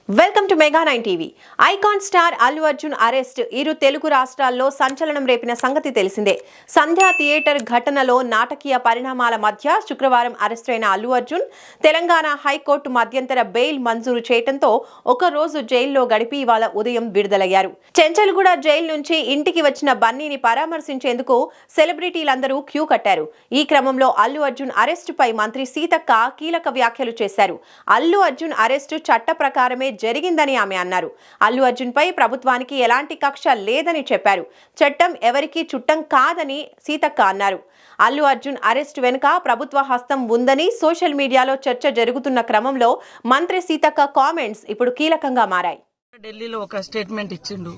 Welcome to mega 9 TV. Icon star Allu Arjun arrest ఇరు తెలుగు రాష్ట్రాల్లో సంచలనం రేపిన సంగతి తెలిసిందే. సంధ్యా థియేటర్ ఘటనలో నాటకీయ పరిణామాల మధ్య శుక్రవారం అరెస్టైన అల్లు అర్జున్ తెలంగాణ హైకోర్టు మధ్యంతర బెయిల్ మంజూరు చేయడంతో ఒక రోజు జైల్లో గడిపి ఇవాళ ఉదయం విడుదలయ్యారు. చెంచల్గూడ జైలు నుంచి ఇంటికి వచ్చిన బన్నీని పరామర్శించేందుకు సెలబ్రిటీలందరూ క్యూ కట్టారు. ఈ క్రమంలో అల్లు అర్జున్ అరెస్టుపై మంత్రి సీతక్క కీలక వ్యాఖ్యలు చేశారు. అల్లు అర్జున్ అరెస్టు చట్ట ప్రకారమే జరిగిందని ఆమె అన్నారు. అల్లు అర్జున్ పై ప్రభుత్వానికి ఎలాంటి కక్ష లేదని చెప్పారు. చట్టం ఎవరికీ చుట్టం కాదని సీతక్క అన్నారు. అల్లు అర్జున్ అరెస్ట్ వెనుక ప్రభుత్వ హస్తం ఉందని సోషల్ మీడియాలో చర్చ జరుగుతున్న క్రమంలో మంత్రి సీతక్క కామెంట్స్ ఇప్పుడు కీలకంగా మారాయి. ఢిల్లీలో ఒక స్టేట్మెంట్ ఇచ్చిండు.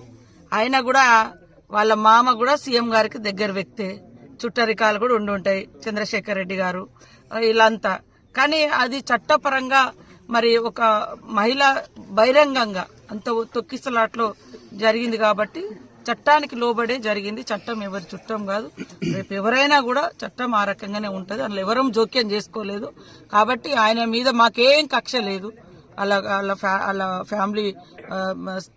ఆయన కూడా వాళ్ళ మామ కూడా సీఎం గారికి దగ్గర వ్యక్తే, చుట్టరికాలు కూడా ఉండుంటాయి, చంద్రశేఖర్ రెడ్డి గారు వీళ్ళంతా. కానీ అది చట్టపరంగా మరి ఒక మహిళ బహిరంగంగా అంత తొక్కిసలాట్లో జరిగింది కాబట్టి చట్టానికి లోబడే జరిగింది. చట్టం ఎవరి చుట్టం కాదు. రేపు ఎవరైనా కూడా చట్టం ఆ రకంగానే ఉంటుంది. అందులో ఎవరం జోక్యం చేసుకోలేదు. కాబట్టి ఆయన మీద మాకేం కక్ష లేదు. అలా ఫ్యామిలీ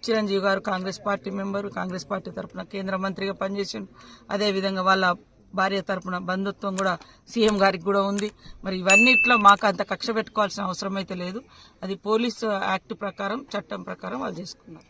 చిరంజీవి గారు Congress party member, Congress party తరఫున కేంద్ర మంత్రిగా పనిచేసిండు. అదేవిధంగా వాళ్ళ భార్య తరపున బంధుత్వం కూడా సీఎం గారికి కూడా ఉంది. మరి ఇవన్నిట్లో మాకు అంత కక్ష పెట్టుకోవాల్సిన అవసరం అయితే లేదు. అది పోలీసు యాక్ట్ ప్రకారం, చట్టం ప్రకారం వాళ్ళు చేసుకున్నారు.